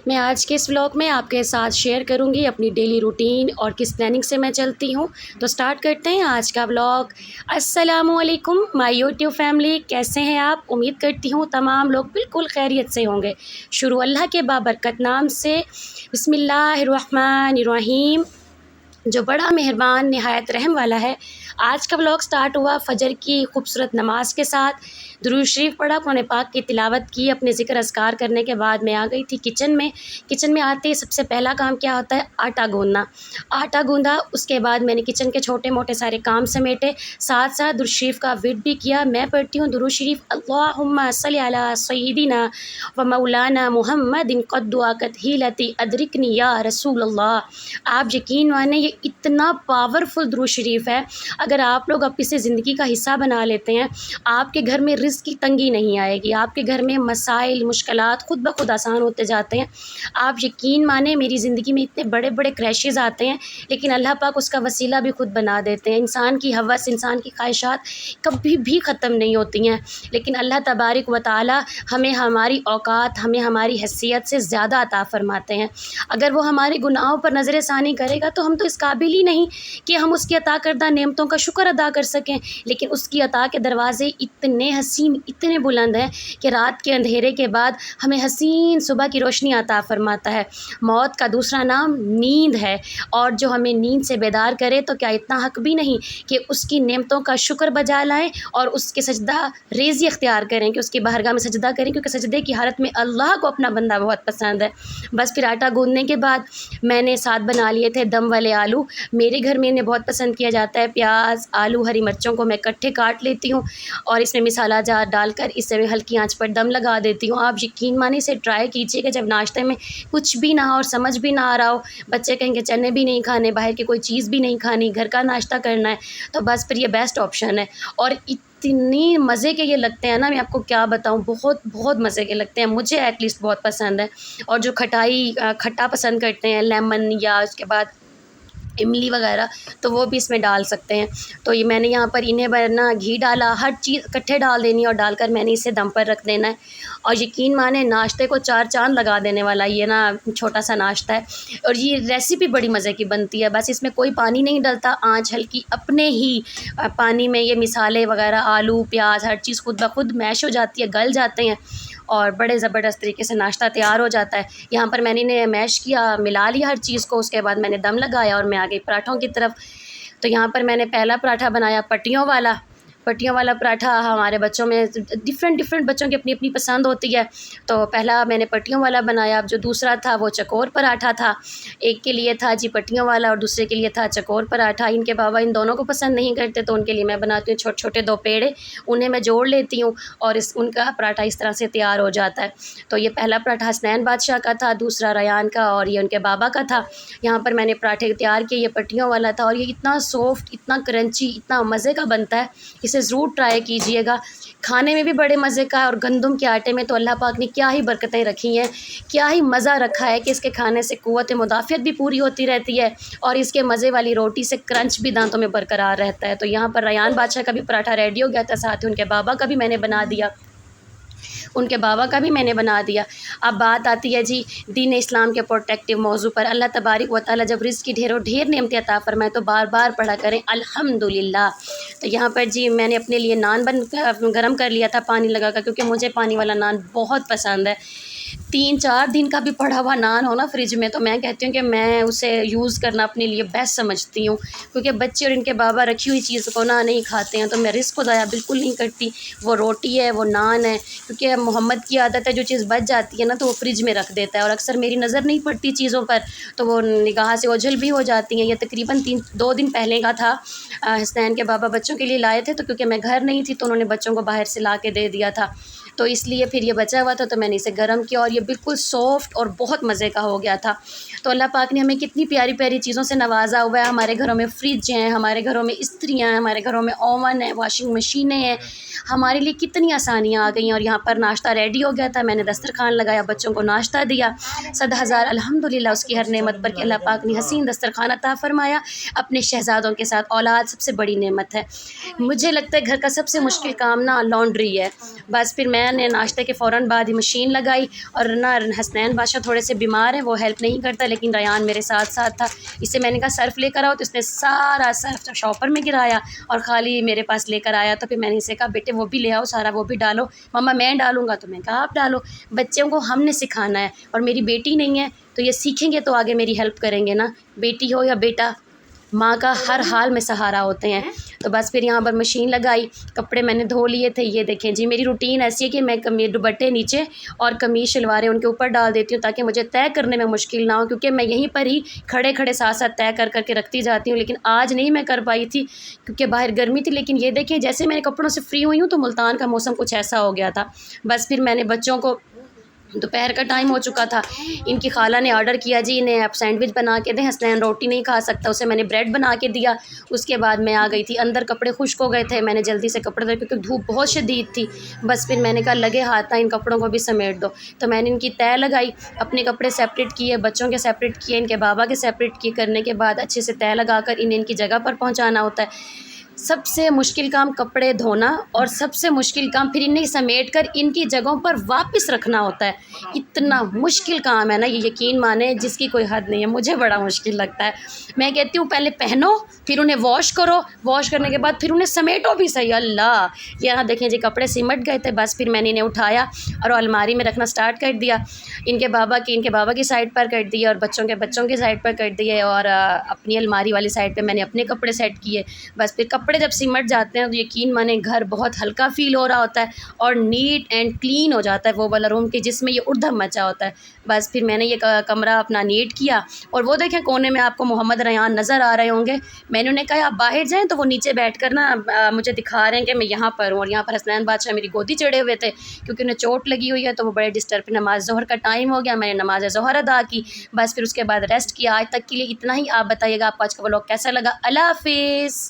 मैं आज के इस व्लॉग में आपके साथ शेयर करूंगी अपनी डेली रूटीन और किस प्लानिंग से मैं चलती हूं। तो स्टार्ट करते हैं आज का व्लॉग। अस्सलामुअलैकुम माय यूट्यूब फैमिली, कैसे हैं आप? उम्मीद करती हूं तमाम लोग बिल्कुल खैरियत से होंगे। शुरू अल्लाह के बाबरकत नाम से, बिस्मिल्लाहिर्रहमानिर्रहीम, जो बड़ा मेहरबान निहायत रहम वाला है। आज का व्लॉग स्टार्ट हुआ फ़जर की खूबसूरत नमाज के साथ। दुरूद शरीफ पढ़ा, कुरान पाक की तिलावत की, अपने ज़िक्र अस्कार करने के बाद मैं आ गई थी किचन में। किचन में आते ही सबसे पहला काम क्या होता है? आटा गूँधना। आटा गूँधा, उसके बाद मैंने किचन के छोटे मोटे सारे काम समेटे, साथ साथ दुरूद शरीफ का विर्द भी किया। मैं पढ़ती हूँ दुरूद शरीफ, अल्लाहुम्मा सल्ली अला सय्यिदिना व मौलाना मुहम्मदिन क़द दुआकत हिलती अदरिकनी या रसूल अल्लाह। आप यकीन माने ये इतना पावरफुल दुरूद शरीफ है, अगर आप लोग अब इसे ज़िंदगी का हिस्सा बना लेते हैं, आपके घर में रिज़्क़ की तंगी नहीं आएगी। आपके घर में मसाइल मुश्किलात खुद ब खुद आसान होते जाते हैं। आप यकीन माने मेरी ज़िंदगी में इतने बड़े बड़े क्रैशेज़ आते हैं, लेकिन अल्लाह पाक उसका वसीला भी खुद बना देते हैं। इंसान की हवस, इंसान की ख्वाहिशात कभी भी ख़त्म नहीं होती हैं, लेकिन अल्लाह तबारक व तआला हमें हमारी औकात, हमें हमारी हैसियत से ज़्यादा अता फ़रमाते हैं। अगर वो हमारे गुनाहों पर नज़र षानी करेगा तो हम तो इस काबिल ही नहीं कि हम उसकी अता करदा नेमतों का शुक्र अदा कर सकें, लेकिन उसकी अता के दरवाज़े इतने हसीन, इतने बुलंद हैं कि रात के अंधेरे के बाद हमें हसीन सुबह की रोशनी अता फ़रमाता है। मौत का दूसरा नाम नींद है, और जो हमें नींद से बेदार करे तो क्या इतना हक़ भी नहीं कि उसकी नेमतों का शुक्र बजा लाएँ और उसके सजदा रेज़ी अख्तियार करें, कि उसकी बारगाह में सजदा करें, क्योंकि सजदे की हालत में अल्लाह को अपना बंदा बहुत पसंद है। बस फिर आटा गूँधने के बाद मैंने साथ बना लिए थे दम वाले आलू। मेरे घर में इन्हें बहुत पसंद किया जाता है। प्याज, आलू, हरी मिर्चों को मैं इकट्ठे काट लेती हूँ और इसमें मसाला जार डालकर इसे मैं हल्की आंच पर दम लगा देती हूँ। आप यकीन मानिए इसे ट्राई कीजिएगा जब नाश्ते में कुछ भी ना हो और समझ भी ना आ रहा हो, बच्चे कहेंगे चने भी नहीं खाने, बाहर की कोई चीज़ भी नहीं खानी, घर का नाश्ता करना है, तो बस फिर ये बेस्ट ऑप्शन है। और इतनी मज़े के ये लगते हैं ना, मैं आपको क्या बताऊँ, बहुत बहुत मज़े के लगते हैं। मुझे एटलीस्ट बहुत पसंद है। और जो खट्टा पसंद करते हैं, लेमन या उसके बाद इमली वगैरह, तो वो भी इसमें डाल सकते हैं। तो ये मैंने यहाँ पर इन्हें वरना घी डाला, हर चीज़ इकट्ठे डाल देनी है और डालकर मैंने इसे दम पर रख देना है। और यकीन माने नाश्ते को चार चाँद लगा देने वाला ये ना छोटा सा नाश्ता है। और ये रेसिपी बड़ी मज़े की बनती है। बस इसमें कोई पानी नहीं डलता, आँच हल्की अपने ही पानी में ये मिसाले वगैरह, आलू, प्याज, हर चीज़ खुद ब खुद मैश हो जाती है, गल जाते हैं और बड़े ज़बरदस्त तरीके से नाश्ता तैयार हो जाता है। यहाँ पर मैंने इन्हें मैश किया, मिला लिया हर चीज़ को, उसके बाद मैंने दम लगाया और मैं आ गई पराठों की तरफ। तो यहाँ पर मैंने पहला पराठा बनाया पट्टियों वाला। पट्टियों वाला पराठा हमारे बच्चों में डिफ़रेंट बच्चों की अपनी अपनी पसंद होती है। तो पहला मैंने पट्टियों वाला बनाया। अब जो दूसरा था वो चकोर पराठा था। एक के लिए था जी पट्टियों वाला और दूसरे के लिए था चकोर पराठा। इनके बाबा इन दोनों को पसंद नहीं करते, तो उनके लिए मैं बनाती हूँ छोटे छोटे दो पेड़े, उन्हें मैं जोड़ लेती हूँ और उनका पराठा इस तरह से तैयार हो जाता है। तो ये पहला पराठा हसनैन बादशाह का था, दूसरा रयान का और ये उनके बाबा का था। यहाँ पर मैंने पराठे तैयार किए, ये पट्टियों वाला था और ये इतना सॉफ्ट, इतना क्रंची, इतना मज़े का बनता है, इसे ज़रूर ट्राई कीजिएगा। खाने में भी बड़े मज़े का है और गंदम के आटे में तो अल्लाह पाक ने क्या ही बरकतें रखी हैं, क्या ही मज़ा रखा है कि इसके खाने से क़ुव्वत मुदाफ़ियत भी पूरी होती रहती है और इसके मज़े वाली रोटी से क्रंच भी दांतों में बरकरार रहता है। तो यहाँ पर रयान बादशाह का भी पराठा रेडी हो गया था, साथ ही उनके बाबा का भी मैंने बना दिया, उनके बाबा का भी मैंने बना दिया। अब बात आती है जी दीन इस्लाम के प्रोटेक्टिव मौजू पर। अल्लाह तबारक व तआला जब रिज़्क़ की ढेरों ढेर नेमतें अता फ़रमाए तो बार बार पढ़ा करें अल्हम्दुलिल्लाह। तो यहाँ पर जी मैंने अपने लिए नान गरम कर लिया था पानी लगाकर, क्योंकि मुझे पानी वाला नान बहुत पसंद है। 3-4 दिन का भी पड़ा हुआ नान हो ना फ्रिज में, तो मैं कहती हूँ कि मैं उसे यूज़ करना अपने लिए बेस्ट समझती हूँ, क्योंकि बच्चे और इनके बाबा रखी हुई चीज़ को ना नहीं खाते हैं, तो मैं रिस्क को ज़ाया बिल्कुल नहीं करती। वो रोटी है, वो नान है, क्योंकि मोहम्मद की आदत है जो चीज़ बच जाती है ना तो वो फ्रिज में रख देता है, और अक्सर मेरी नज़र नहीं पड़ती चीज़ों पर, तो वो निगाह से ओझल भी हो जाती हैं। ये तकरीबन 2 दिन पहले का था। हसनैन के बाबा बच्चों के लिए लाए थे, तो क्योंकि मैं घर नहीं थी तो उन्होंने बच्चों को बाहर से ला के दे दिया था, तो इसलिए फिर ये बचा हुआ था, तो मैंने इसे गर्म किया और ये बिल्कुल सॉफ्ट और बहुत मज़े का हो गया था। तो अल्लाह पाक ने हमें कितनी प्यारी प्यारी चीज़ों से नवाजा हुआ है। हमारे घरों में फ्रिज हैं, हमारे घरों में इस्त्रियाँ हैं, हमारे घरों में ओवन है, वॉशिंग मशीनें हैं, हमारे लिए कितनी आसानियाँ आ गई हैं। और यहाँ पर नाश्ता रेडी हो गया था, मैंने दस्तरखान लगाया, बच्चों को नाश्ता दिया। सद हज़ार अल्हम्दुलिल्लाह उसकी हर नेमत पर कि अल्लाह पाक ने हसीन दस्तरखान अता फ़रमाया अपने शहज़ादों के साथ। औलाद सबसे बड़ी नेमत है। मुझे लगता है घर का सबसे मुश्किल काम ना लॉन्ड्री है। बस फिर मैं मैंने नाश्ते के फ़ौरन बाद ही मशीन लगाई। और ना हसनैन बादशाह थोड़े से बीमार हैं, वो हेल्प नहीं करता, लेकिन रयान मेरे साथ साथ था। इससे मैंने कहा सर्फ़ लेकर आओ, तो इसने सारा सर्फ़ शॉपर में गिराया और ख़ाली मेरे पास लेकर आया। तो फिर मैंने इसे कहा बेटे वो भी ले आओ, सारा वो भी डालो। मम्मा मैं डालूँगा, तो मैंने कहा आप डालो। बच्चों को हमने सिखाना है, और मेरी बेटी नहीं है तो ये सीखेंगे तो आगे मेरी हेल्प करेंगे ना। बेटी हो या बेटा, माँ का हर हाल में सहारा होते हैं। तो बस फिर यहाँ पर मशीन लगाई, कपड़े मैंने धो लिए थे। ये देखें जी, मेरी रूटीन ऐसी है कि मैं दुपट्टे नीचे और कमीज़ शलवारें उनके ऊपर डाल देती हूँ, ताकि मुझे तय करने में मुश्किल ना हो, क्योंकि मैं यहीं पर ही खड़े खड़े साथ साथ तय कर करके रखती जाती हूँ। लेकिन आज नहीं मैं कर पाई थी क्योंकि बाहर गर्मी थी। लेकिन ये देखिए, जैसे मैंने कपड़ों से फ्री हुई हूँ तो मुल्तान का मौसम कुछ ऐसा हो गया था। बस फिर मैंने बच्चों को, दोपहर का टाइम हो चुका था, इनकी खाला ने ऑर्डर किया जी इन्हें आप सैंडविच बना के दें। हसनैन रोटी नहीं खा सकता, उसे मैंने ब्रेड बना के दिया। उसके बाद मैं आ गई थी अंदर, कपड़े खुश्क हो गए थे, मैंने जल्दी से कपड़े धोए क्योंकि धूप बहुत शदीद थी। बस फिर मैंने कहा लगे हाथ था, इन कपड़ों को भी समेट दो। तो मैंने इनकी तय लगाई, अपने कपड़े सेपरेट किए, बच्चों के सेपरेट किए, इनके बाबा के सेपरेट किए। करने के बाद अच्छे से तय लगाकर इन्हें इनकी जगह पर पहुँचाना होता है। सबसे मुश्किल काम कपड़े धोना, और सबसे मुश्किल काम फिर इन्हें समेट कर इनकी जगहों पर वापस रखना होता है। इतना मुश्किल काम है ना, ये यकीन माने जिसकी कोई हद नहीं है। मुझे बड़ा मुश्किल लगता है। मैं कहती हूँ पहले पहनो, फिर उन्हें वॉश करो, वॉश करने के बाद फिर उन्हें समेटो भी सही। अल्लाह, यहाँ देखें जी कपड़े सिमट गए थे। बस फिर मैंने इन्हें उठाया और अलमारी में रखना स्टार्ट कर दिया। इनके बाबा की साइड पर कर दिए और बच्चों की साइड पर कर दिए, और अपनी अलमारी वाली साइड पर मैंने अपने कपड़े सेट किए। बस फिर कपड़े जब सिमट जाते हैं तो यकीन माने घर बहुत हल्का फ़ील हो रहा होता है और नीट एंड क्लीन हो जाता है वो वाला रूम, कि जिसमें ये उड़धम मचा होता है। बस फिर मैंने ये कमरा अपना नीट किया, और वो देखें कोने में आपको मोहम्मद रयान नज़र आ रहे होंगे। मैंने उन्हें कहा आप बाहर जाएँ, तो वो नीचे बैठ कर ना मुझे दिखा रहे हैं कि मैं यहाँ पर हूँ। और यहाँ पर हसनैन बादशाह मेरी गोदी चढ़े हुए थे क्योंकि उन्हें चोट लगी हुई है, तो वो बड़े डिस्टर्ब। नमाज़ ज़ोहर का टाइम हो गया, मैंने नमाज़ ज़ोहर अदा की। बस फिर उसके बाद रेस्ट किया। आज तक के लिए इतना ही। आप बताइएगा आपको आज का व्लॉग कैसा लगा। अल्लाह हाफ़िज़।